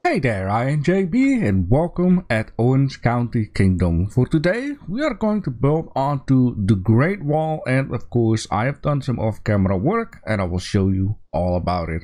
Hey there, I am JB and welcome at Orange County Kingdom. For today, we are going to build onto the Great Wall, and of course I have done some off-camera work and I will show you all about it.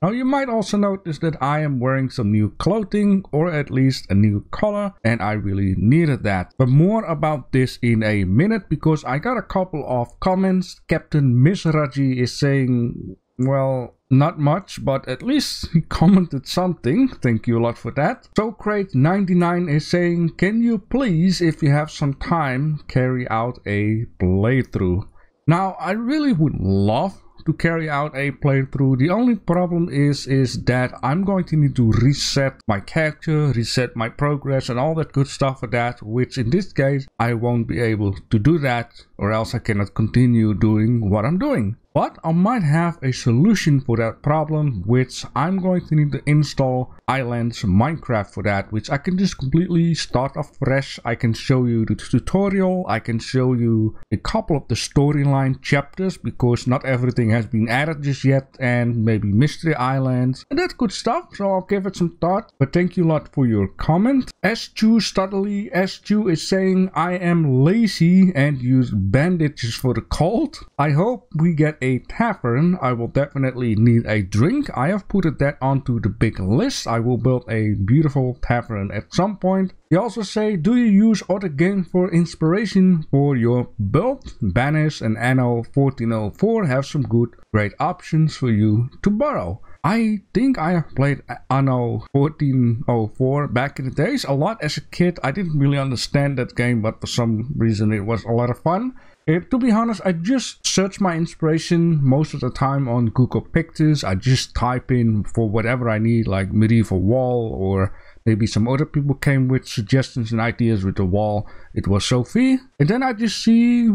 Now you might also notice that I am wearing some new clothing, or at least a new color, and I really needed that. But more about this in a minute, because I got a couple of comments. Captain Misraji is saying, well, not much, but at least he commented something. Thank you a lot for that. So Crate99 is saying, can you please, if you have some time, carry out a playthrough? Now, I really would love to carry out a playthrough. The only problem is that I'm going to need to reset my character, reset my progress and all that good stuff for that, which in this case I won't be able to do that, or else I cannot continue doing what I'm doing. But I might have a solution for that problem, which I'm going to need to install Ylands Minecraft for that, which I can just completely start off fresh. I can show you the tutorial, I can show you a couple of the storyline chapters, because not everything has been added just yet, and maybe mystery islands and that good stuff. So I'll give it some thought. But thank you a lot for your comment. S2 Studley S2 is saying, I am lazy and use bandages for the cold. I hope we get a tavern. I will definitely need a drink. I have put that onto the big list. I will build a beautiful tavern at some point. You also say, do you use other games for inspiration for your build? Banish and Anno 1404 have some great options for you to borrow. I think I have played Anno 1404 back in the days a lot as a kid. I didn't really understand that game, but for some reason it was a lot of fun. To be honest, I just search my inspiration most of the time on Google Pictures. I just type in for whatever I need, like medieval wall, or maybe some other people came with suggestions and ideas with the wall. It was Sophie. And then I just see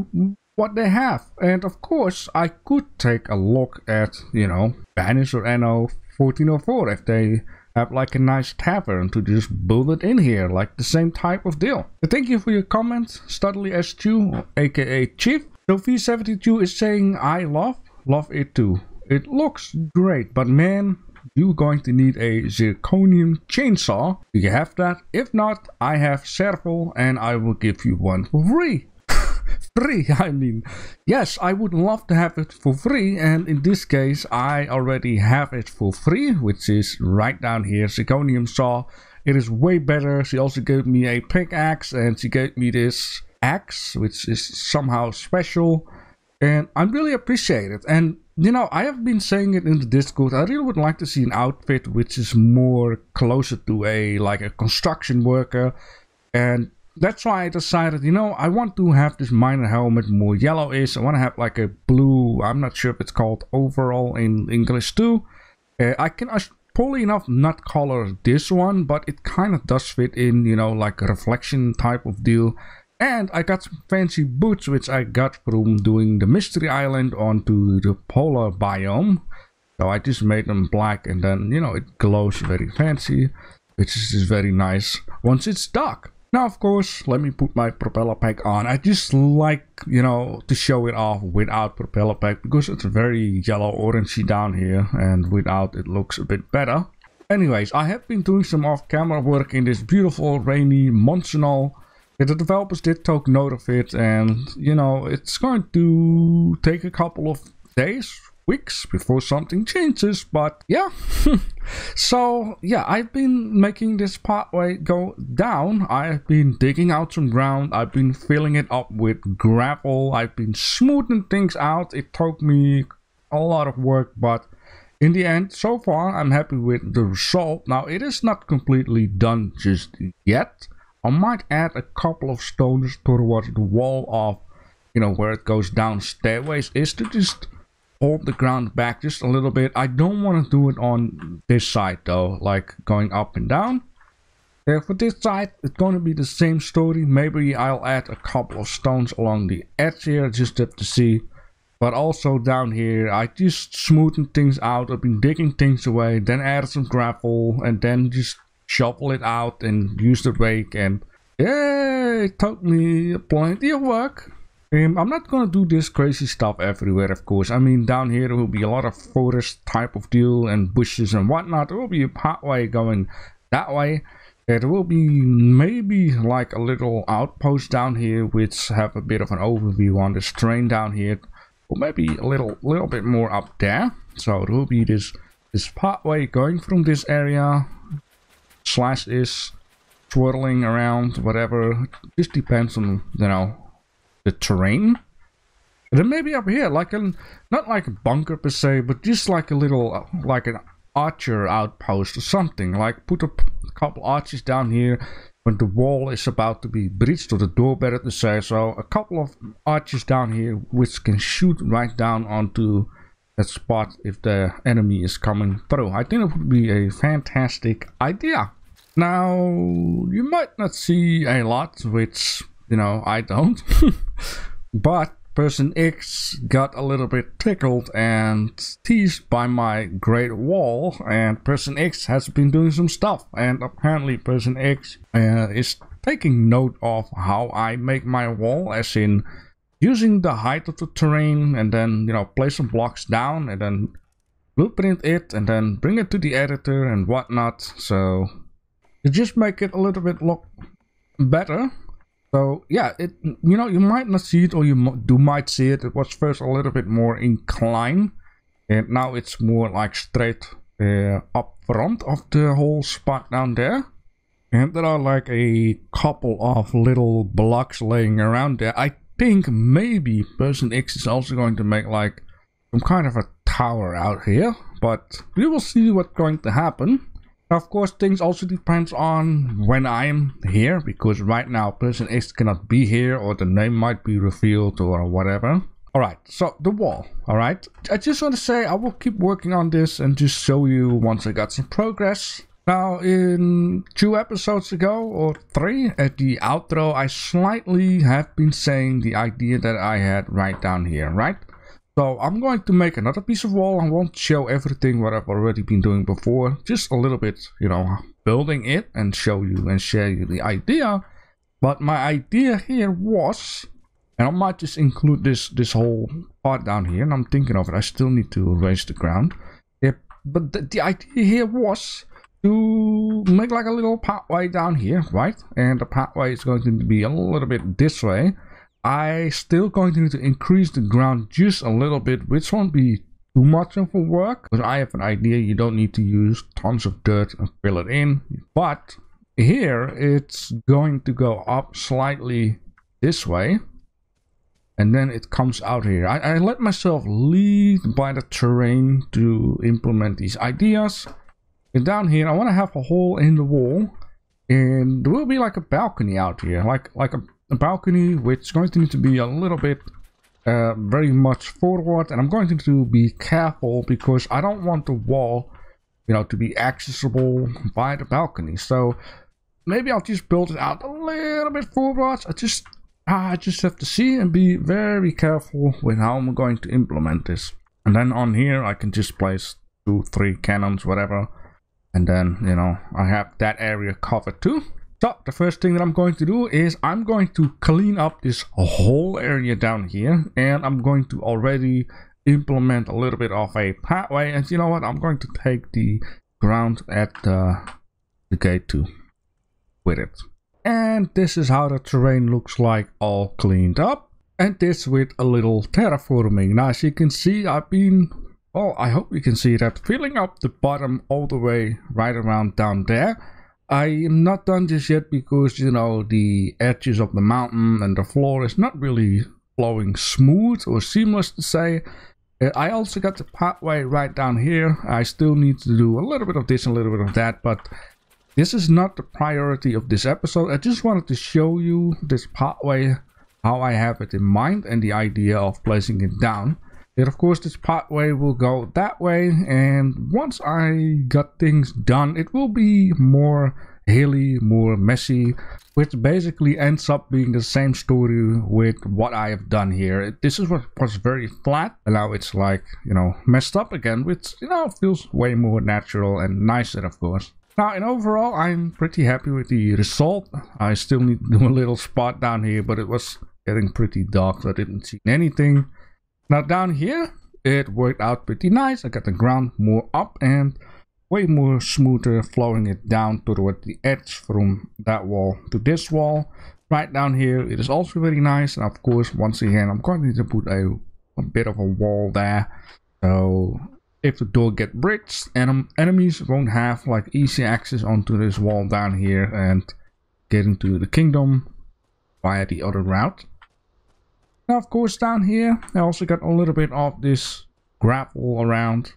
what they have. And of course, I could take a look at, Banish or Anno 1404 if they have like a nice tavern to just build it in here, like the same type of deal. But thank you for your comment, Studley S2, aka Chief. Sophie72 is saying, I love it too. It looks great, but man, you're going to need a zirconium chainsaw. Do you have that? If not, I have several and I will give you one for free. Free, I mean, yes, I would love to have it for free, and in this case I already have it for free, which is right down here, zirconium saw. It is way better. She also gave me a pickaxe, and she gave me this axe, which is somehow special, and I really appreciate it. And I have been saying it in the Discord, I really would like to see an outfit which is more closer to a construction worker, and that's why I decided, I want to have this miner helmet more yellowish. I want to have like a blue, I'm not sure if it's called overall in English too. I can probably enough not color this one, but it kind of does fit in, like a reflection type of deal. And I got some fancy boots, which I got from doing the mystery island onto the polar biome. So I just made them black, and then, it glows very fancy, which is just very nice once it's dark. Now, of course, let me put my propeller pack on. I just like, to show it off without propeller pack, because it's very yellow-orangey down here, and without it looks a bit better. Anyways, I have been doing some off-camera work in this beautiful rainy Monsenal. The developers did take note of it, and, it's going to take a couple of days, weeks before something changes, but yeah. So yeah, I've been making this pathway go down. I've been digging out some ground, I've been filling it up with gravel, I've been smoothing things out. It took me a lot of work, but in the end, so far, I'm happy with the result. Now, it is not completely done just yet. I might add a couple of stones towards the wall of, where it goes down stairways, is to just hold the ground back just a little bit. I don't want to do it on this side though, like going up and down. For this side, it's going to be the same story. Maybe I'll add a couple of stones along the edge here, just to see. But also down here, I just smoothen things out. I've been digging things away, then add some gravel, and then just shovel it out and use the rake. And yeah, it took me plenty of work. I'm not gonna do this crazy stuff everywhere, of course. I mean, down here there will be a lot of forest type of deal and bushes and whatnot. There will be a pathway going that way. There will be maybe like a little outpost down here, which have a bit of an overview on this terrain down here, or maybe a little bit more up there. So there will be this pathway going from this area slash is swirling around, whatever. Just depends on, you know, the terrain. And then maybe up here, like not like a bunker per se, but just like a little, like an archer outpost or something. Like put a couple archers down here when the wall is about to be breached, or the door better to say. So a couple of archers down here which can shoot right down onto that spot if the enemy is coming through. I think it would be a fantastic idea. Now, you might not see a lot, which, you know, I don't. But Person X got a little bit tickled and teased by my great wall, and Person X has been doing some stuff, and apparently Person X is taking note of how I make my wall, as in using the height of the terrain and then, you know, place some blocks down and then blueprint it and then bring it to the editor and whatnot. So to just make it a little bit look better. So yeah, it, you know, you might not see it, or you might see it. It was first a little bit more inclined, and now it's more like straight up front of the whole spot down there. And there are like a couple of little blocks laying around there. I think maybe Person X is also going to make like some kind of a tower out here, but we will see what's going to happen. Of course, things also depends on when I'm here, because right now Person X cannot be here, or the name might be revealed or whatever. Alright, so the wall. Alright, I just want to say I will keep working on this and just show you once I got some progress. Now, in 2 episodes ago, or 3, at the outro, I slightly have been saying the idea that I had right down here, right? So I'm going to make another piece of wall. I won't show everything what I've already been doing before. Just a little bit, you know, building it and show you and share you the idea. But my idea here was, and I might just include this whole part down here, and I'm thinking of it. I still need to raise the ground. Yeah, but the idea here was to make like a little pathway down here, right? And the pathway is going to be a little bit this way. I still going to need to increase the ground just a little bit, which won't be too much of a work, because I have an idea. You don't need to use tons of dirt and fill it in. But here it's going to go up slightly this way, and then it comes out here. I let myself lead by the terrain to implement these ideas. And down here I want to have a hole in the wall, and there will be like a balcony out here, like a balcony, which is going to need to be a little bit very much forward, and I'm going to need to be careful because I don't want the wall, you know, to be accessible by the balcony. So maybe I'll just build it out a little bit forward. I just have to see and be very careful with how I'm going to implement this. And then on here I can just place 2, 3 cannons, whatever, and then, you know, I have that area covered too. So the first thing that I'm going to do is I'm going to clean up this whole area down here, and I'm going to already implement a little bit of a pathway. And you know what, I'm going to take the ground at the gate too with it. And this is how the terrain looks like, all cleaned up, and this with a little terraforming. Now as you can see, I've been, well, I hope you can see that, filling up the bottom all the way right around down there. I am not done just yet because, you know, the edges of the mountain and the floor is not really flowing smooth or seamless to say. I also got the pathway right down here. I still need to do a little bit of this and a little bit of that, but this is not the priority of this episode. I just wanted to show you this pathway, how I have it in mind, and the idea of placing it down. And of course this pathway will go that way, and once I got things done, it will be more hilly, more messy, which basically ends up being the same story with what I have done here. This is what was very flat, and now it's like, you know, messed up again, which, you know, feels way more natural and nicer, of course. Now, in overall, I'm pretty happy with the result. I still need to do a little spot down here, but it was getting pretty dark, so I didn't see anything. Now down here, it worked out pretty nice. I got the ground more up, and way more smoother, flowing it down toward the edge from that wall to this wall. Right down here, it is also very nice. And of course, once again, I'm going to put a bit of a wall there. So if the door gets breached, enemies won't have like easy access onto this wall down here and get into the kingdom via the other route. Now, of course, down here, I also got a little bit of this gravel around.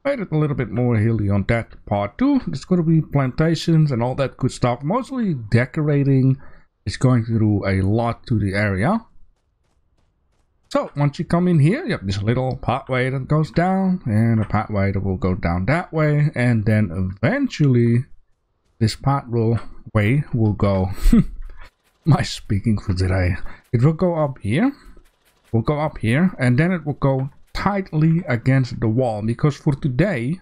Made it a little bit more hilly on that part too. There's going to be plantations and all that good stuff. Mostly decorating is going to do a lot to the area. So once you come in here, you have this little pathway that goes down and a pathway that will go down that way. And then eventually this pathway will go... My speaking for today. It will go up here. Will go up here and then it will go tightly against the wall, because for today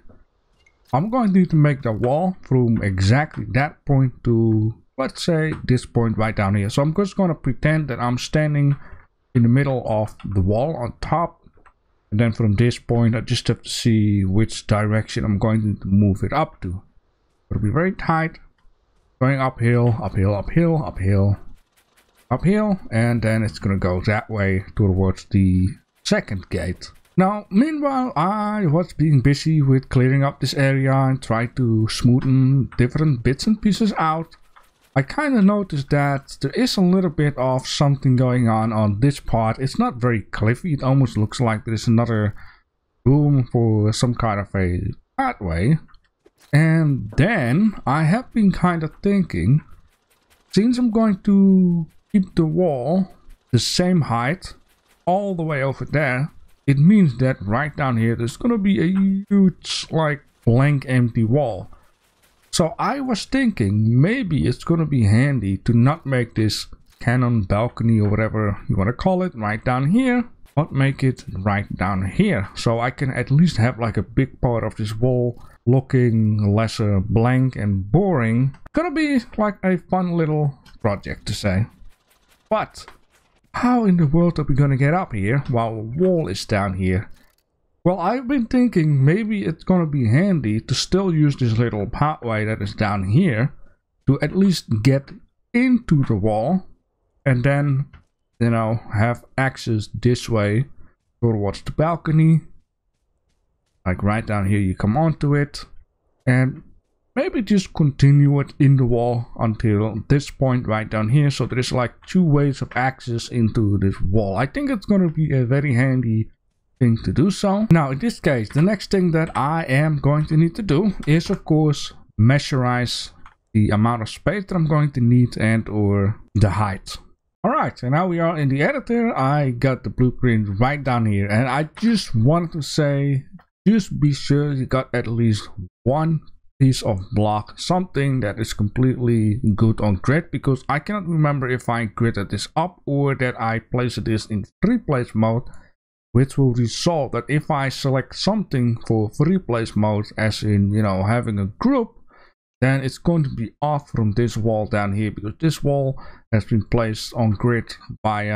I'm going to need to make the wall from exactly that point to, let's say, this point right down here. So I'm just going to pretend that I'm standing in the middle of the wall on top, and then from this point I just have to see which direction I'm going to move it up to. It'll be very tight, going uphill, uphill, uphill, uphill, uphill, and then it's gonna go that way towards the second gate. Now, meanwhile, I was being busy with clearing up this area and try to smoothen different bits and pieces out. I kind of noticed that there is a little bit of something going on this part. It's not very cliffy. It almost looks like there's another room for some kind of a pathway. And then I have been kind of thinking, since I'm going to keep the wall the same height all the way over there, it means that right down here there's gonna be a huge like blank empty wall. So I was thinking maybe it's gonna be handy to not make this cannon balcony or whatever you want to call it right down here, but make it right down here, so I can at least have like a big part of this wall looking lesser blank and boring. Gonna be like a fun little project to say. But how in the world are we gonna get up here while the wall is down here? Well, I've been thinking maybe it's gonna be handy to still use this little pathway that is down here to at least get into the wall, and then, you know, have access this way towards the balcony. Like right down here, you come onto it, and maybe just continue it in the wall until this point right down here. So there is like two ways of access into this wall. I think it's going to be a very handy thing to do so. Now, in this case, the next thing that I am going to need to do is, of course, measurize the amount of space that I'm going to need and or the height. Alright, so now we are in the editor. I got the blueprint right down here, and I just wanted to say, just be sure you got at least one piece of block, something that is completely good on grid, because I cannot remember if I gridded this up or that I placed this in free place mode, which will result that if I select something for free place mode, as in, you know, having a group, then it's going to be off from this wall down here, because this wall has been placed on grid by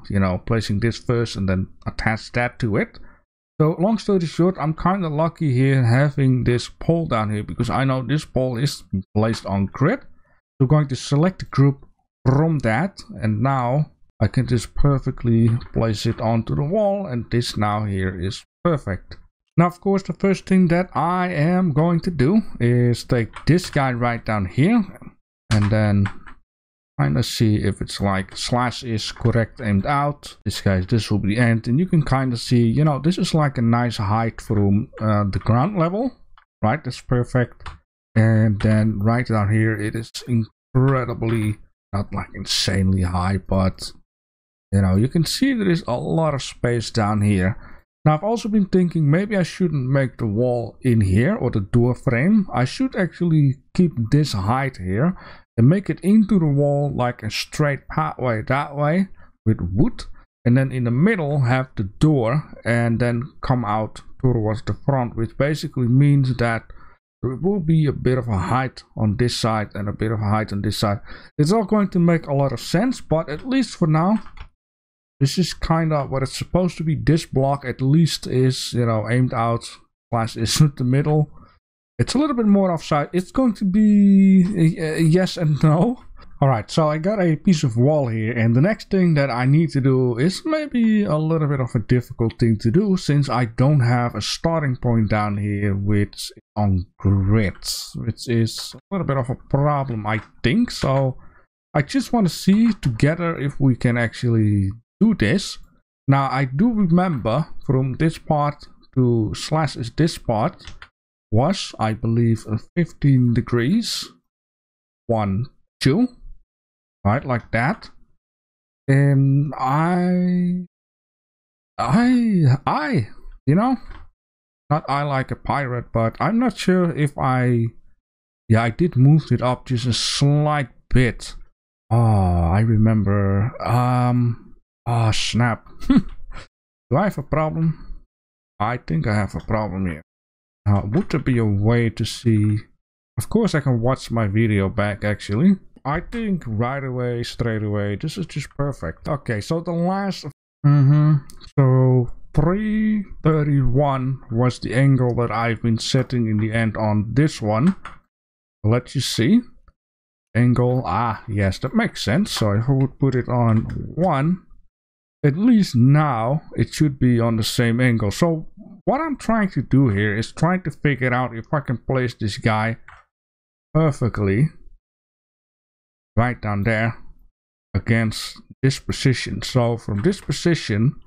you know, placing this first and then attach that to it. So long story short, I'm kind of lucky here having this pole down here, because I know this pole is placed on grid. So I'm going to select the group from that, and now I can just perfectly place it onto the wall, and this now here is perfect. Now, of course, the first thing that I am going to do is take this guy right down here and then kind of see if it's like slash is correct aimed out. This will be the end, and you can kind of see, you know, this is like a nice height from the ground level, right? That's perfect. And then right down here, it is incredibly, not like insanely high, but you know, you can see there is a lot of space down here. Now, I've also been thinking maybe I shouldn't make the wall in here or the door frame. I should actually keep this height here and make it into the wall like a straight pathway that way with wood, and then in the middle have the door and then come out towards the front, which basically means that there will be a bit of a height on this side and a bit of a height on this side. It's all going to make a lot of sense, but at least for now, this is kind of what it's supposed to be. This block at least is, you know, aimed out, slash is in the middle. It's a little bit more offside. It's going to be yes and no. Alright, so I got a piece of wall here, and the next thing that I need to do is maybe a little bit of a difficult thing to do, since I don't have a starting point down here which is on grids, which is a little bit of a problem, I think. So I just want to see together if we can actually do this. Now I do remember from this part to slash this part was, I believe, 15 degrees. 1, 2. Right, like that. And I, you know, not I like a pirate, but I'm not sure if I did move it up just a slight bit. Oh, I remember. Oh, snap. Do I have a problem? I think I have a problem here. Would there be a way to see? Of course, I can watch my video back, actually. I think right away, straight away, this is just perfect. Okay, so the last... So 331 was the angle that I've been setting in the end on this one. Let you see. Angle, yes, that makes sense. So if I would put it on 1, at least now it should be on the same angle. So what I'm trying to do here is trying to figure out if I can place this guy perfectly right down there against this position. So from this position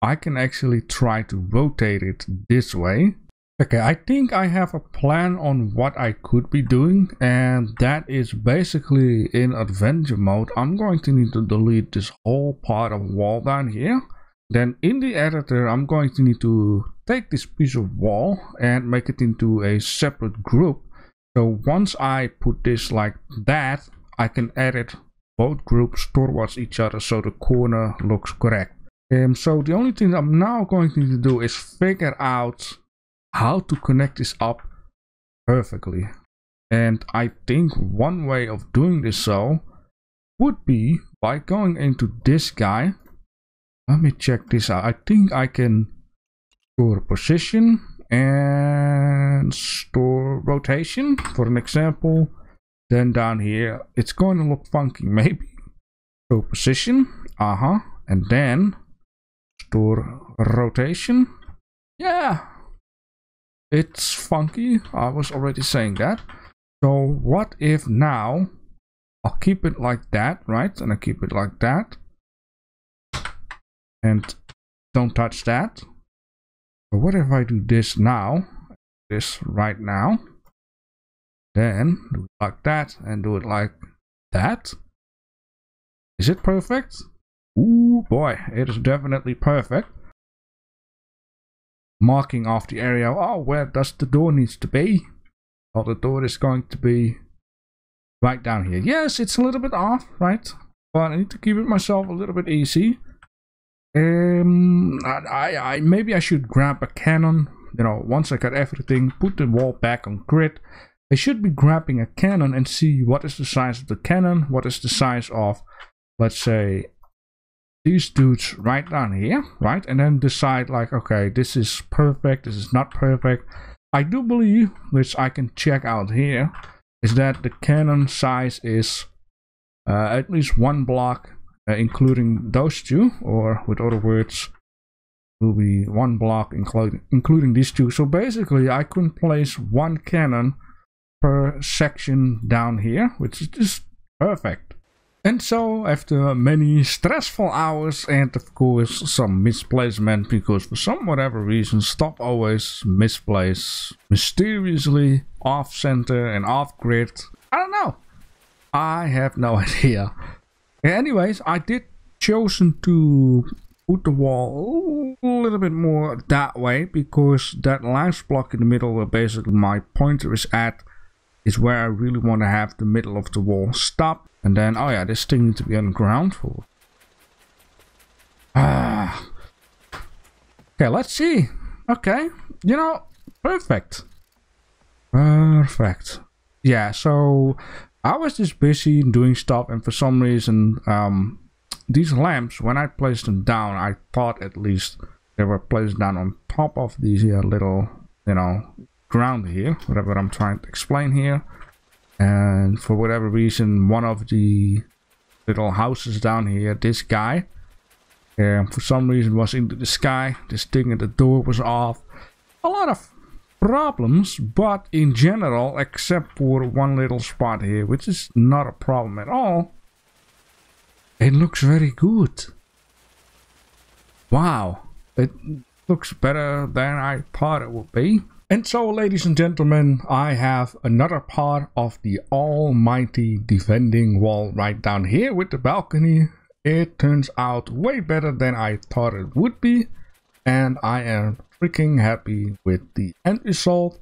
I can actually try to rotate it this way. Okay, I think I have a plan on what I could be doing, and that is basically in adventure mode I'm going to need to delete this whole part of wall down here. Then in the editor I'm going to need to take this piece of wall and make it into a separate group. So once I put this like that, I can edit both groups towards each other so the corner looks correct. So the only thing I'm now going to need to do is figure out how to connect this up perfectly. And I think one way of doing this so would be by going into this guy. Let me check this out. I think I can store position and store rotation for an example. Then down here it's going to look funky maybe. So position, and then store rotation. Yeah, it's funky. I was already saying that. So what if now I'll keep it like that, right? And I keep it like that. And don't touch that. But what if I do this now? This right now. Then do it like that and do it like that. Is it perfect? Ooh boy, it is definitely perfect. Marking off the area. Oh, where does the door needs to be? Well, the door is going to be right down here. Yes, it's a little bit off, right? But I need to keep it myself a little bit easy. Maybe I should grab a cannon. You know, once I got everything, put the wall back on grid. I should be grabbing a cannon and see what is the size of the cannon, what is the size of, let's say, these dudes right down here, right? And then decide like, okay, this is perfect, this is not perfect. I do believe, which I can check out here, is that the cannon size is at least 1 block, including those two, or with other words, will be 1 block including these two. So basically I can place 1 cannon per section down here, which is just perfect. And so after many stressful hours and of course some misplacement, because for some whatever reason stuff always misplace mysteriously off center and off grid. I don't know, I have no idea. Anyways, I did chosen to put the wall a little bit more that way, because that last block in the middle where basically my pointer is at is where I really want to have the middle of the wall stop. And then, oh yeah, this thing needs to be on the ground for. Okay, let's see. Okay, you know, perfect. Perfect. Yeah, so I was just busy doing stuff, and for some reason, these lamps, when I placed them down, I thought at least they were placed down on top of these little, you know, ground here, whatever I'm trying to explain here. And for whatever reason, one of the little houses down here, this guy, for some reason was into the sky. This thing at the door was off. A lot of problems, but in general, except for one little spot here, which is not a problem at all, it looks very good. Wow, it looks better than I thought it would be. And so, ladies and gentlemen, I have another part of the almighty defending wall right down here with the balcony. It turns out way better than I thought it would be, and I am freaking happy with the end result.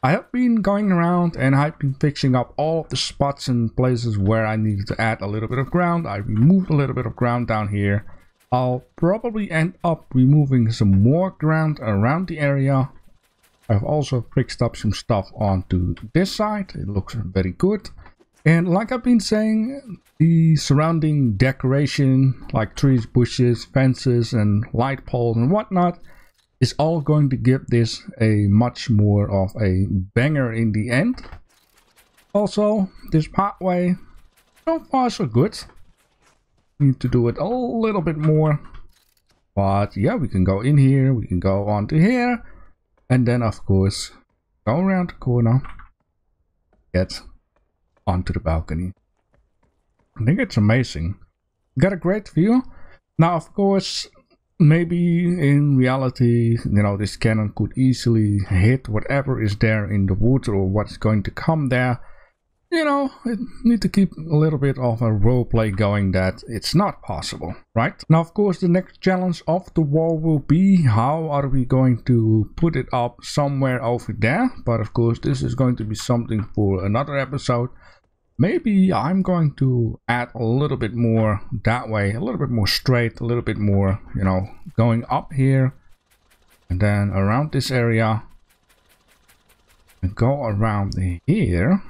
I have been going around and I've been fixing up all of the spots and places where I needed to add a little bit of ground. I removed a little bit of ground down here. I'll probably end up removing some more ground around the area. I've also fixed up some stuff onto this side. It looks very good. And like I've been saying, the surrounding decoration, like trees, bushes, fences, and light poles and whatnot, is all going to give this a much more of a banger in the end. Also, this pathway, so far so good. Need to do it a little bit more. But yeah, we can go in here, we can go on to here. And then, of course, go around the corner, get onto the balcony. I think it's amazing. Got a great view. Now, of course, maybe in reality, you know, this cannon could easily hit whatever is there in the woods or what's going to come there. You know, it need to keep a little bit of a roleplay going that it's not possible, right? Now, of course, the next challenge of the wall will be how are we going to put it up somewhere over there. But of course, this is going to be something for another episode. Maybe I'm going to add a little bit more that way, a little bit more straight, a little bit more, you know, going up here and then around this area and go around here.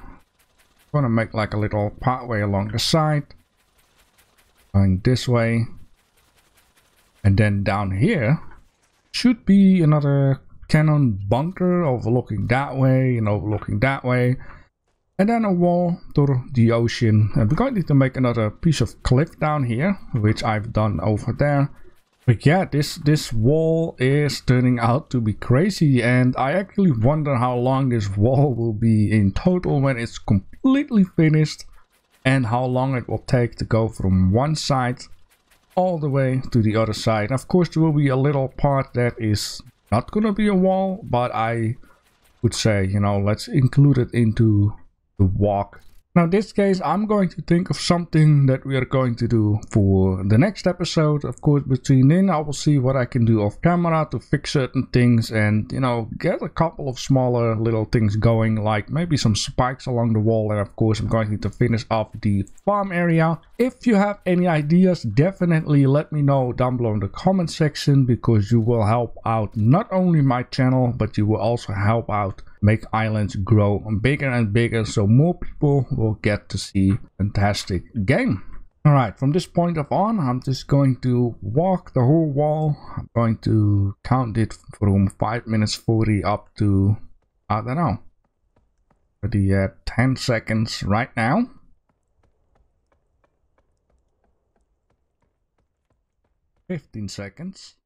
Gonna make like a little pathway along the side, going this way, and then down here should be another cannon bunker overlooking that way and overlooking that way, and then a wall to the ocean. And we're going to make another piece of cliff down here, which I've done over there. But yeah, this wall is turning out to be crazy, and I actually wonder how long this wall will be in total when it's completely finished, and how long it will take to go from one side all the way to the other side. Of course, there will be a little part that is not gonna be a wall, but I would say, you know, let's include it into the walk. Now, in this case, I'm going to think of something that we are going to do for the next episode. Of course, between then, I will see what I can do off camera to fix certain things and, you know, get a couple of smaller little things going, like maybe some spikes along the wall. And of course, I'm going to finish off the farm area. If you have any ideas, definitely let me know down below in the comment section, because you will help out not only my channel, but you will also help out make Ylands grow bigger and bigger, so more people will get to see a fantastic game. Alright, from this point on, I'm just going to walk the whole wall. I'm going to count it from 5 minutes 40 up to, I don't know, already at 10 seconds right now. $15 seconds.